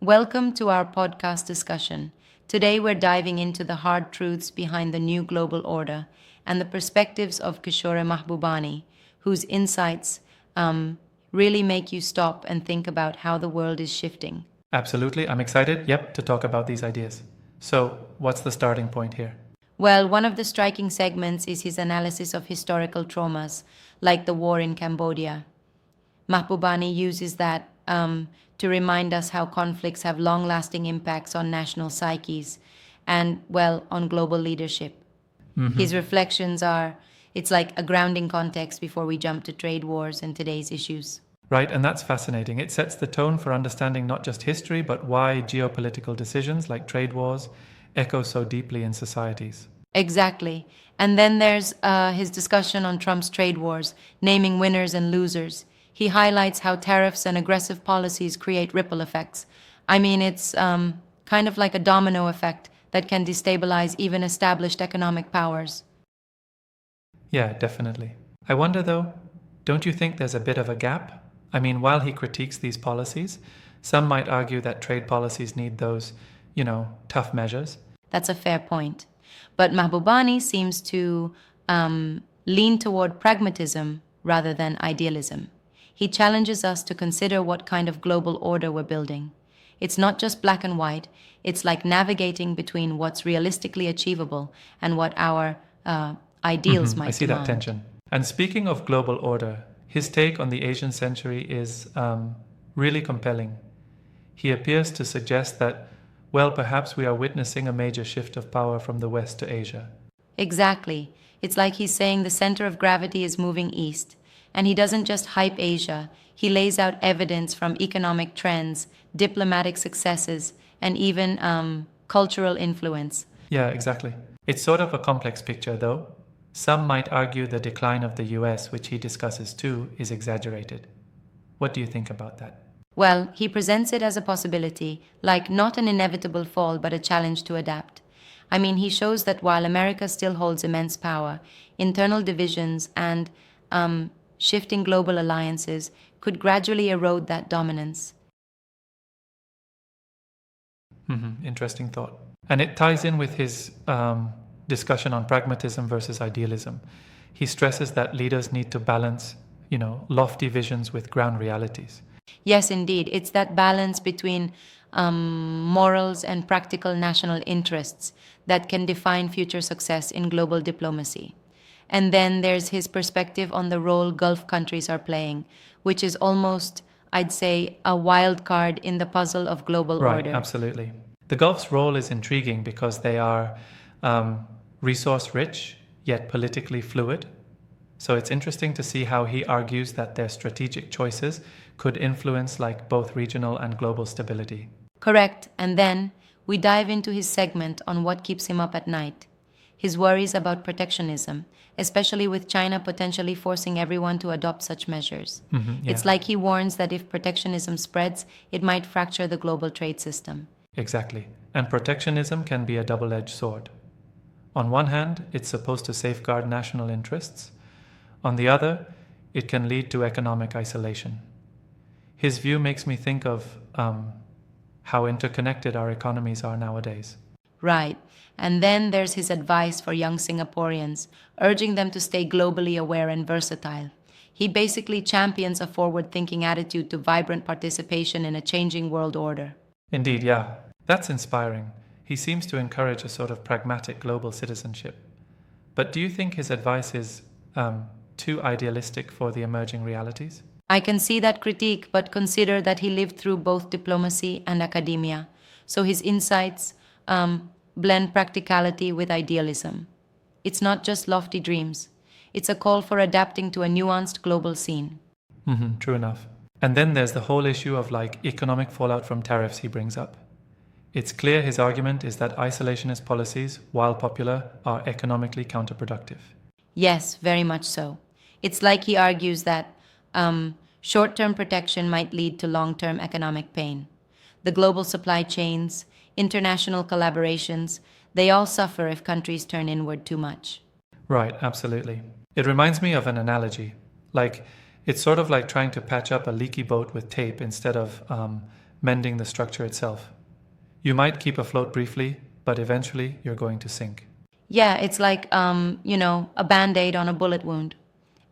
Welcome to our podcast discussion. Today we're diving into the hard truths behind the new global order and the perspectives of Kishore Mahbubani, whose insights really make you stop and think about how the world is shifting. Absolutely. I'm excited, to talk about these ideas. So, what's the starting point here? Well, one of the striking segments is his analysis of historical traumas, like the war in Cambodia. Mahbubani uses that to remind us how conflicts have long lasting impacts on national psyches and, well, on global leadership. His reflections are it's like a grounding context before we jump to trade wars and today's issues. Right, and that's fascinating. It sets the tone for understanding not just history, but why geopolitical decisions like trade wars echo so deeply in societies. Exactly. And then there's his discussion on Trump's trade wars, naming winners and losers. He highlights how tariffs and aggressive policies create ripple effects. I mean, it's kind of like a domino effect that can destabilize even established economic powers. Yeah, definitely. I wonder though, don't you think there's a bit of a gap? I mean, while he critiques these policies, some might argue that trade policies need those, tough measures. That's a fair point. But Mahbubani seems to lean toward pragmatism rather than idealism. He challenges us to consider what kind of global order we're building. It's not just black and white, it's like navigating between what's realistically achievable and what our ideals might I see demand. that tension. And speaking of global order, his take on the Asian century is really compelling. He appears to suggest that, well, perhaps we are witnessing a major shift of power from the West to Asia. Exactly. It's like he's saying the center of gravity is moving east. And he doesn't just hype Asia, he lays out evidence from economic trends, diplomatic successes, and even cultural influence. Yeah, exactly. It's sort of a complex picture, though. Some might argue the decline of the US, which he discusses too, is exaggerated. What do you think about that? Well, he presents it as a possibility, like not an inevitable fall, but a challenge to adapt. I mean, he shows that while America still holds immense power, internal divisions and shifting global alliances could gradually erode that dominance. Interesting thought. And it ties in with his discussion on pragmatism versus idealism. He stresses that leaders need to balance, lofty visions with ground realities. Yes, indeed. It's that balance between morals and practical national interests that can define future success in global diplomacy. And then there's his perspective on the role Gulf countries are playing, which is almost, I'd say, a wild card in the puzzle of global order. Right, absolutely. The Gulf's role is intriguing because they are resource rich, yet politically fluid. So it's interesting to see how he argues that their strategic choices could influence both regional and global stability. Correct. And then we dive into his segment on what keeps him up at night. His worries about protectionism, especially with China potentially forcing everyone to adopt such measures. It's like he warns that if protectionism spreads, it might fracture the global trade system. Exactly. And protectionism can be a double-edged sword. On one hand, it's supposed to safeguard national interests. On the other, it can lead to economic isolation. His view makes me think of how interconnected our economies are nowadays. Right. And then there's his advice for young Singaporeans, urging them to stay globally aware and versatile. He basically champions a forward thinking attitude to vibrant participation in a changing world order. Indeed, yeah. That's inspiring. He seems to encourage a sort of pragmatic global citizenship. But do you think his advice is too idealistic for the emerging realities? I can see that critique, but consider that he lived through both diplomacy and academia. So his insights blend practicality with idealism. It's not just lofty dreams. It's a call for adapting to a nuanced global scene. True enough. And then there's the whole issue of economic fallout from tariffs he brings up. It's clear his argument is that isolationist policies, while popular, are economically counterproductive. Yes, very much so. It's like he argues that short-term protection might lead to long-term economic pain. The global supply chains, international collaborations, they all suffer if countries turn inward too much. Right, absolutely. It reminds me of an analogy. It's sort of like trying to patch up a leaky boat with tape instead of mending the structure itself. You might keep afloat briefly, but eventually you're going to sink. Yeah, it's like, a band aid on a bullet wound.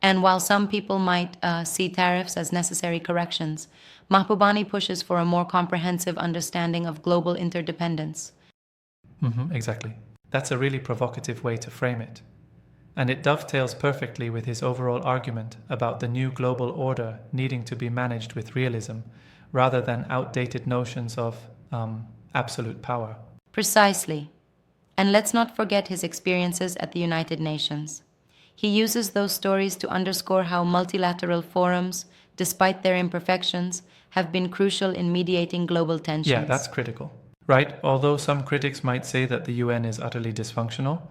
And while some people might see tariffs as necessary corrections, Mahbubani pushes for a more comprehensive understanding of global interdependence. Exactly. That's a really provocative way to frame it. And it dovetails perfectly with his overall argument about the new global order needing to be managed with realism rather than outdated notions of absolute power. Precisely. And let's not forget his experiences at the United Nations. He uses those stories to underscore how multilateral forums, despite their imperfections, have been crucial in mediating global tensions. Yeah, that's critical. Right? Although some critics might say that the UN is utterly dysfunctional,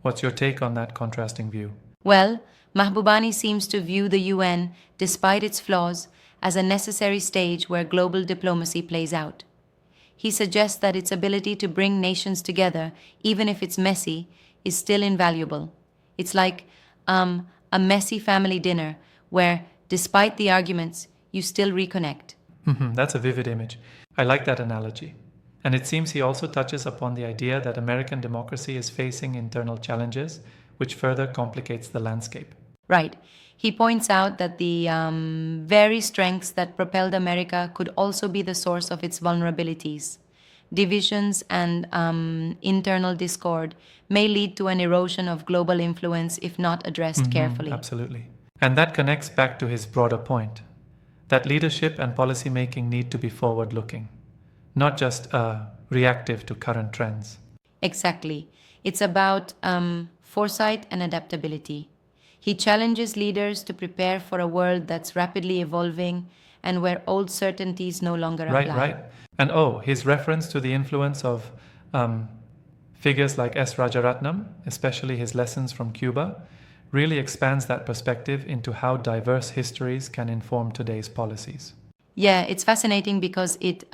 what's your take on that contrasting view? Well, Mahbubani seems to view the UN, despite its flaws, as a necessary stage where global diplomacy plays out. He suggests that its ability to bring nations together, even if it's messy, is still invaluable. It's like a messy family dinner where, despite the arguments, you still reconnect. That's a vivid image. I like that analogy. And it seems he also touches upon the idea that American democracy is facing internal challenges, which further complicates the landscape. Right. He points out that the very strengths that propelled America could also be the source of its vulnerabilities. Divisions and internal discord may lead to an erosion of global influence if not addressed carefully. Absolutely. And that connects back to his broader point that leadership and policymaking need to be forward looking, not just reactive to current trends. Exactly. It's about foresight and adaptability. He challenges leaders to prepare for a world that's rapidly evolving and where old certainties no longer apply. Right. And his reference to the influence of figures like S. Rajaratnam, especially his lessons from Cuba, really expands that perspective into how diverse histories can inform today's policies. Yeah, it's fascinating because it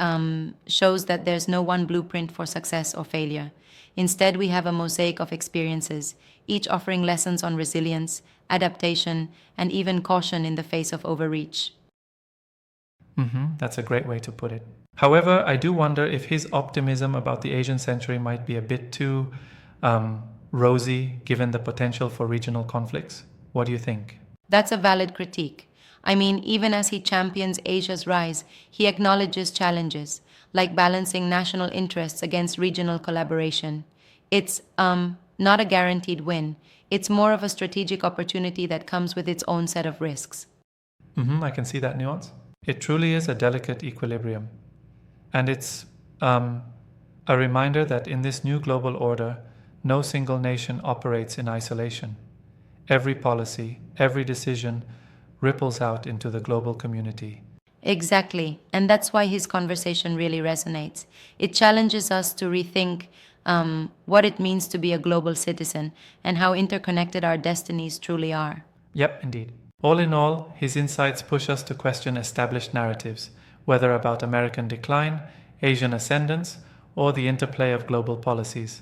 shows that there's no one blueprint for success or failure. Instead, we have a mosaic of experiences, each offering lessons on resilience, adaptation, and even caution in the face of overreach. That's a great way to put it. However, I do wonder if his optimism about the Asian century might be a bit too rosy given the potential for regional conflicts. What do you think? That's a valid critique. I mean, even as he champions Asia's rise, he acknowledges challenges, like balancing national interests against regional collaboration. It's not a guaranteed win. It's more of a strategic opportunity that comes with its own set of risks. I can see that nuance. It truly is a delicate equilibrium. And it's a reminder that in this new global order, no single nation operates in isolation. Every policy, every decision ripples out into the global community. Exactly. And that's why his conversation really resonates. It challenges us to rethink what it means to be a global citizen and how interconnected our destinies truly are. Yep, indeed. All in all, his insights push us to question established narratives, whether about American decline, Asian ascendance, or the interplay of global policies.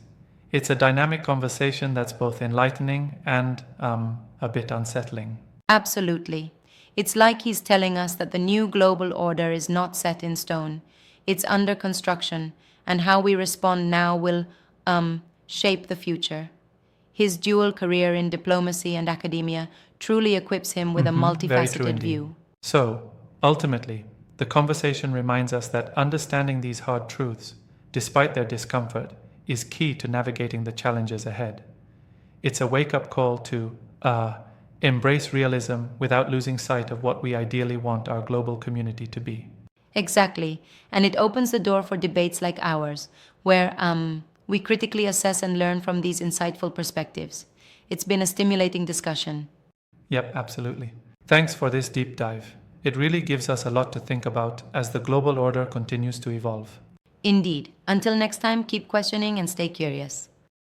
It's a dynamic conversation that's both enlightening and a bit unsettling. Absolutely. It's like he's telling us that the new global order is not set in stone. It's under construction, and how we respond now will shape the future. His dual career in diplomacy and academia truly equips him with a Very true multifaceted indeed. view. So, ultimately, the conversation reminds us that understanding these hard truths, despite their discomfort, is key to navigating the challenges ahead. It's a wake-up call to embrace realism without losing sight of what we ideally want our global community to be. Exactly. And it opens the door for debates like ours, where we critically assess and learn from these insightful perspectives. It's been a stimulating discussion. Yep, absolutely. Thanks for this deep dive. It really gives us a lot to think about as the global order continues to evolve. Indeed. Until next time, keep questioning and stay curious.